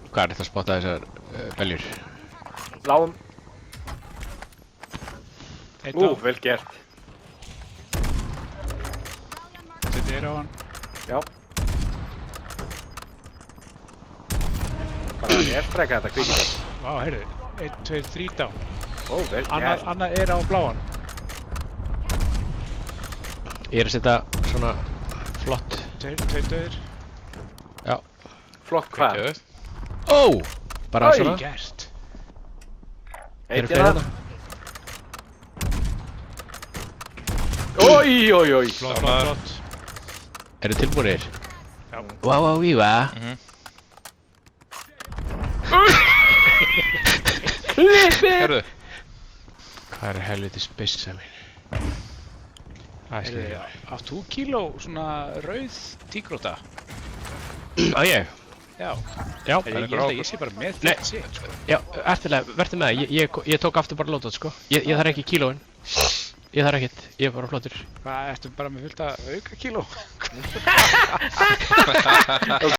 Hvað er þetta að spotta þessar beljur? Lágum. Vel gert. Þetta er á hann. Já. Bara airstrike þetta kvikið. Vá, heyrðu. 1, 2, 3 down. Vel gert. Annar er á bláan. Ég er að setja svona flott. 2 döðir. Já. Flott hvað? Bara svona. Gert. Eru fleiri þarna? Oj. Flott. Eru tilbúinir? Já. Vá, víva. Klippir! Hvað er helviti spissa mín? Heyrðu, átt þú kíló svona rauð tígróta? Á ég? Já. Já. Ég held að ég sé bara með þetta sétt, sko. Já, erfilega, verður með það. Ég tók aftur bara lótat, sko. Ég þarf ekki kílóin. Ég þarf ekkert, ég er bara flottur. Hvað, ertu bara með fullt að auka kíló?